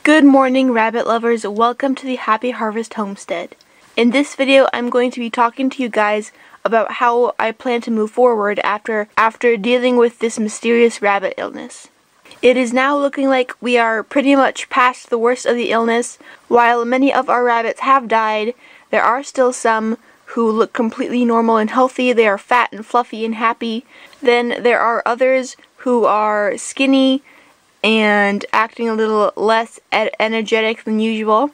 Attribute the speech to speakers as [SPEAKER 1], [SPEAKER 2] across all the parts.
[SPEAKER 1] Good morning, rabbit lovers. Welcome to the Happy Harvest Homestead. In this video, I'm going to be talking to you guys about how I plan to move forward after dealing with this mysterious rabbit illness. It is now looking like we are pretty much past the worst of the illness. While many of our rabbits have died, there are still some who look completely normal and healthy. They are fat and fluffy and happy. Then there are others who are skinny and acting a little less energetic than usual,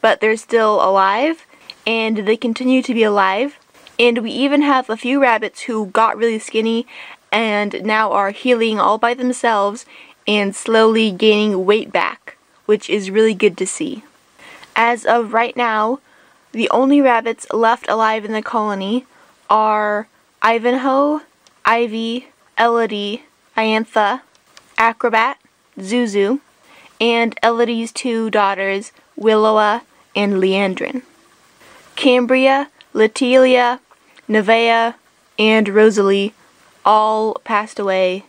[SPEAKER 1] but they're still alive, and they continue to be alive. And we even have a few rabbits who got really skinny and now are healing all by themselves and slowly gaining weight back, which is really good to see. As of right now, the only rabbits left alive in the colony are Ivanhoe, Ivy, Elodie, Iantha, Acrobat, Zuzu, and Elodie's two daughters, Willowa and Leandrin. Cambria, Latilia, Nevea, and Rosalie all passed away.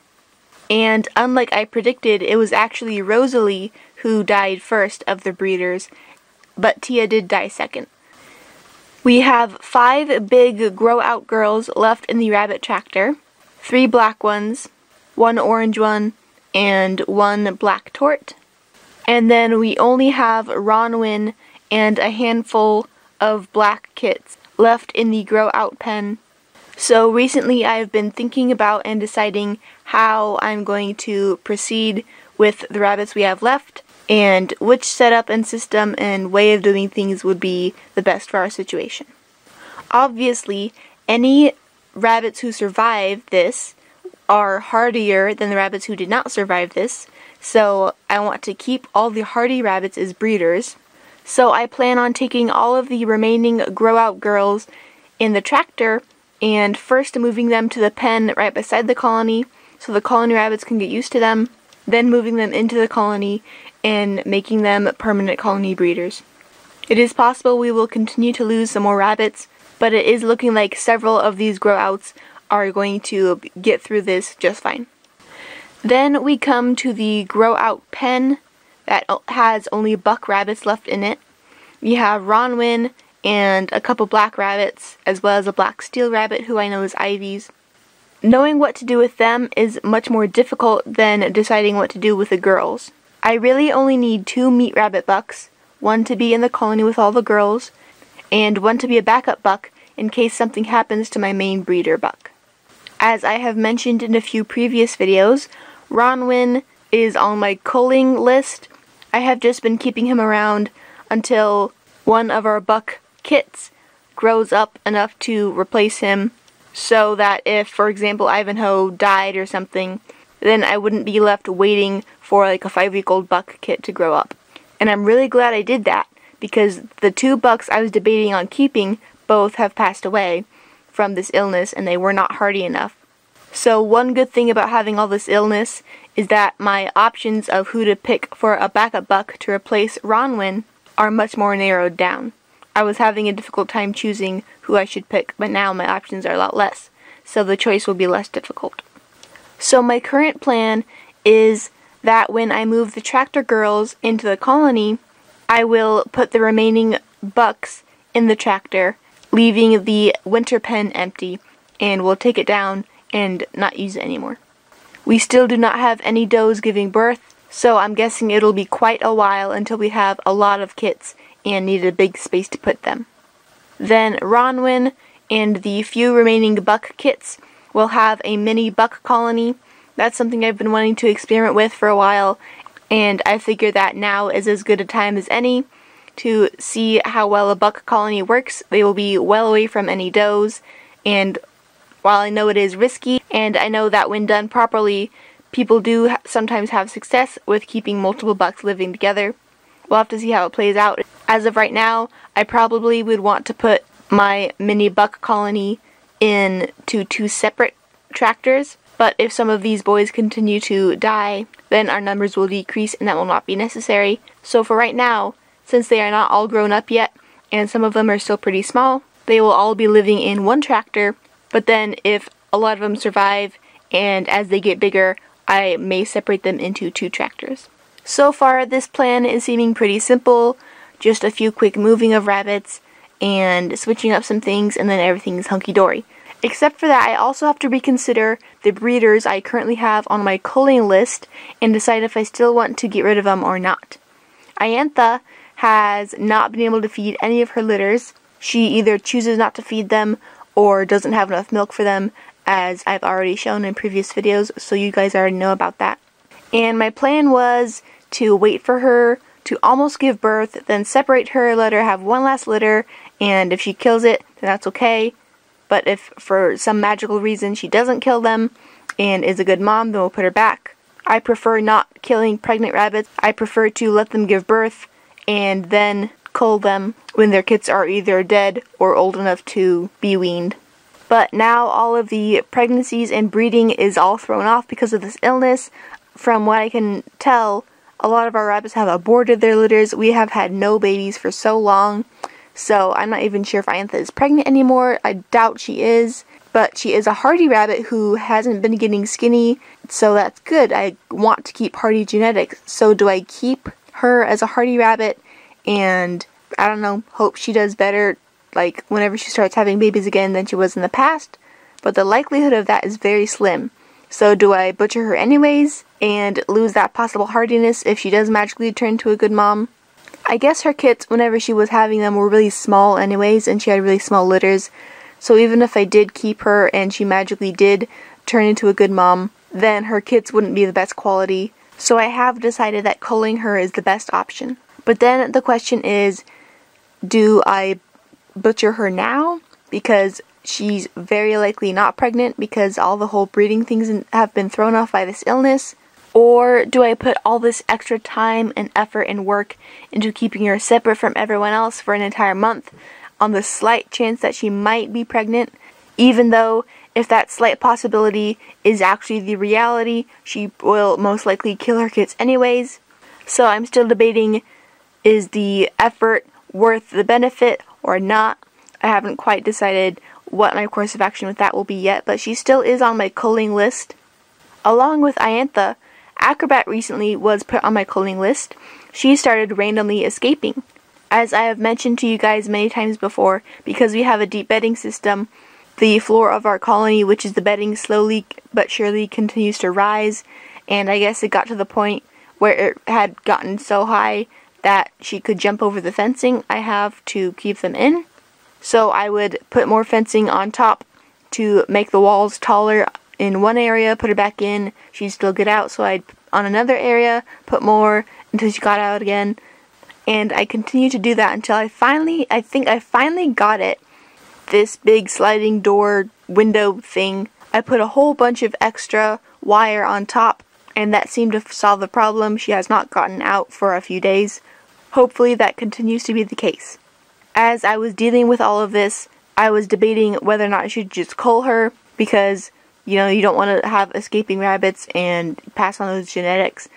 [SPEAKER 1] And unlike I predicted, it was actually Rosalie who died first of the breeders, but Tia did die second. We have 5 big grow-out girls left in the rabbit tractor, 3 black ones, 1 orange one, and 1 black tort. And then we only have Ronwin and a handful of black kits left in the grow-out pen. So recently I've been thinking about and deciding how I'm going to proceed with the rabbits we have left, and which setup and system and way of doing things would be the best for our situation. Obviously, any rabbits who survive this are hardier than the rabbits who did not survive this, so I want to keep all the hardy rabbits as breeders. So I plan on taking all of the remaining grow-out girls in the tractor and first moving them to the pen right beside the colony so the colony rabbits can get used to them, then moving them into the colony and making them permanent colony breeders. It is possible we will continue to lose some more rabbits, but it is looking like several of these grow-outs are going to get through this just fine. Then we come to the grow-out pen that has only buck rabbits left in it. We have Ronwin and a couple black rabbits, as well as a black steel rabbit who I know is Ivy's. Knowing what to do with them is much more difficult than deciding what to do with the girls. I really only need 2 meat rabbit bucks, 1 to be in the colony with all the girls, and 1 to be a backup buck in case something happens to my main breeder buck. As I have mentioned in a few previous videos, Ronwin is on my culling list. I have just been keeping him around until one of our buck kits grows up enough to replace him, so that if, for example, Ivanhoe died or something, then I wouldn't be left waiting for like a 5-week-old buck kit to grow up. And I'm really glad I did that, because the 2 bucks I was debating on keeping both have passed away from this illness, and they were not hardy enough. So one good thing about having all this illness is that my options of who to pick for a backup buck to replace Ronwin are much more narrowed down. I was having a difficult time choosing who I should pick, but now my options are a lot less, so the choice will be less difficult. So my current plan is that when I move the tractor girls into the colony, I will put the remaining bucks in the tractor, leaving the winter pen empty, and we'll take it down and not use it anymore. We still do not have any does giving birth, so I'm guessing it'll be quite a while until we have a lot of kits and need a big space to put them. Then Ronwin and the few remaining buck kits will have a mini buck colony. That's something I've been wanting to experiment with for a while, and I figure that now is as good a time as any to see how well a buck colony works. They will be well away from any does, and while I know it is risky, and I know that when done properly, people do sometimes have success with keeping multiple bucks living together. We'll have to see how it plays out. As of right now, I probably would want to put my mini buck colony into 2 separate tractors, but if some of these boys continue to die, then our numbers will decrease and that will not be necessary. So for right now, since they are not all grown up yet, and some of them are still pretty small, they will all be living in 1 tractor, but then if a lot of them survive, and as they get bigger, I may separate them into 2 tractors. So far, this plan is seeming pretty simple, just a few quick moving of rabbits and switching up some things, and then everything's hunky-dory. Except for that, I also have to reconsider the breeders I currently have on my culling list and decide if I still want to get rid of them or not. Iantha has not been able to feed any of her litters. She either chooses not to feed them or doesn't have enough milk for them, as I've already shown in previous videos, so you guys already know about that. And my plan was to wait for her to almost give birth, then separate her, let her have one last litter, and if she kills it, then that's okay. But if for some magical reason she doesn't kill them and is a good mom, then we'll put her back. I prefer not killing pregnant rabbits. I prefer to let them give birth and then cull them when their kits are either dead or old enough to be weaned. But now all of the pregnancies and breeding is all thrown off because of this illness. From what I can tell, a lot of our rabbits have aborted their litters. We have had no babies for so long. So I'm not even sure if Iantha is pregnant anymore. I doubt she is. But she is a hardy rabbit who hasn't been getting skinny. So that's good. I want to keep hardy genetics. So do I keep her as a hardy rabbit and, I don't know, hope she does better like whenever she starts having babies again than she was in the past? But the likelihood of that is very slim. So do I butcher her anyways and lose that possible hardiness if she does magically turn to a good mom? I guess her kits, whenever she was having them, were really small anyways, and she had really small litters. So even if I did keep her and she magically did turn into a good mom, then her kits wouldn't be the best quality. So I have decided that culling her is the best option. But then the question is, do I butcher her now? Because she's very likely not pregnant because all the whole breeding things have been thrown off by this illness. Or do I put all this extra time and effort and work into keeping her separate from everyone else for an entire month on the slight chance that she might be pregnant, even though if that slight possibility is actually the reality, she will most likely kill her kits anyways. So I'm still debating, is the effort worth the benefit or not? I haven't quite decided what my course of action with that will be yet, but she still is on my culling list. Along with Iantha, Acrobat recently was put on my culling list. She started randomly escaping. As I have mentioned to you guys many times before, because we have a deep bedding system, the floor of our colony, which is the bedding, slowly but surely continues to rise, and I guess it got to the point where it had gotten so high that she could jump over the fencing I have to keep them in. So I would put more fencing on top to make the walls taller in one area, put her back in, she'd still get out, so I'd on another area put more until she got out again. And I continued to do that until I think I finally got it. This big sliding door window thing. I put a whole bunch of extra wire on top, and that seemed to solve the problem. She has not gotten out for a few days. Hopefully that continues to be the case. As I was dealing with all of this, I was debating whether or not I should just cull her, because you know, you don't want to have escaping rabbits and pass on those genetics.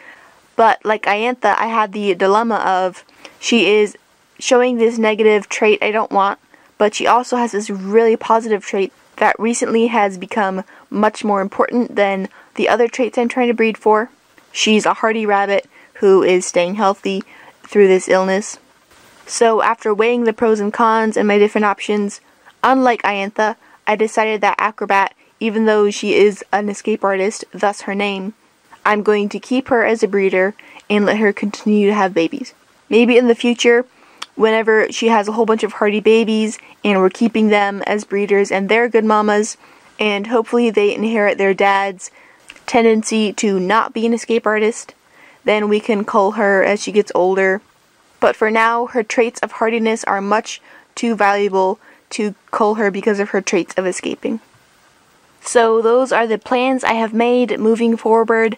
[SPEAKER 1] But like Iantha, I had the dilemma of, she is showing this negative trait I don't want, but she also has this really positive trait that recently has become much more important than the other traits I'm trying to breed for. She's a hardy rabbit who is staying healthy through this illness. So after weighing the pros and cons and my different options, unlike Iantha, I decided that Acrobat, even though she is an escape artist, thus her name, I'm going to keep her as a breeder and let her continue to have babies. Maybe in the future, whenever she has a whole bunch of hardy babies and we're keeping them as breeders and they're good mamas, and hopefully they inherit their dad's tendency to not be an escape artist, then we can cull her as she gets older. But for now, her traits of hardiness are much too valuable to cull her because of her traits of escaping. So those are the plans I have made moving forward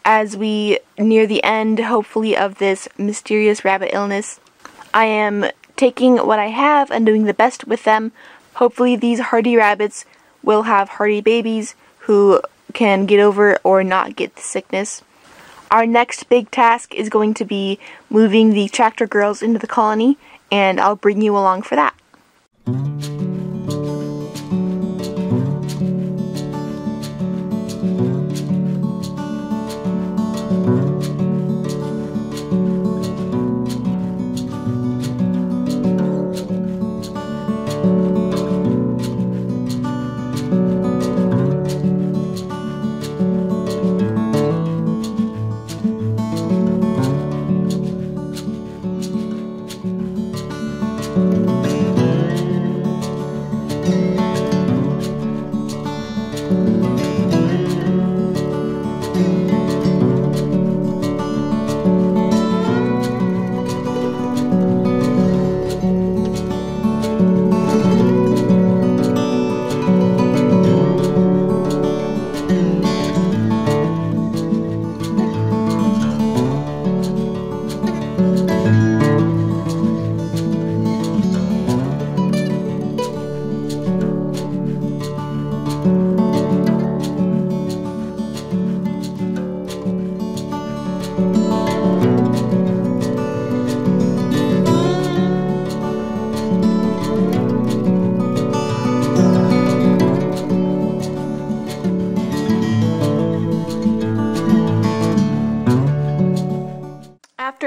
[SPEAKER 1] as we near the end, hopefully, of this mysterious rabbit illness. I am taking what I have and doing the best with them. Hopefully these hardy rabbits will have hardy babies who can get over or not get the sickness. Our next big task is going to be moving the tractor girls into the colony, and I'll bring you along for that.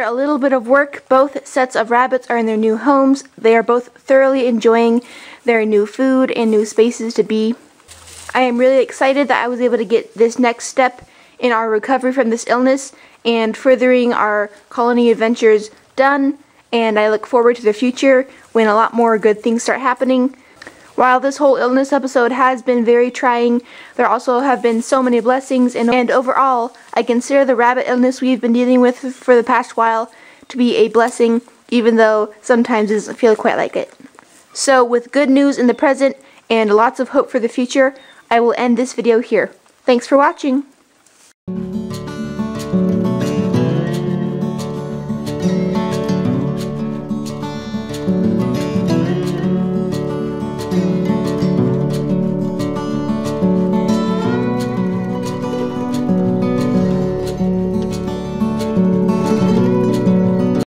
[SPEAKER 1] a little bit of work, both sets of rabbits are in their new homes. They are both thoroughly enjoying their new food and new spaces to be. I am really excited that I was able to get this next step in our recovery from this illness and furthering our colony adventures done, and I look forward to the future when a lot more good things start happening. While this whole illness episode has been very trying, there also have been so many blessings, and overall, I consider the rabbit illness we've been dealing with for the past while to be a blessing, even though sometimes it doesn't feel quite like it. So with good news in the present and lots of hope for the future, I will end this video here. Thanks for watching!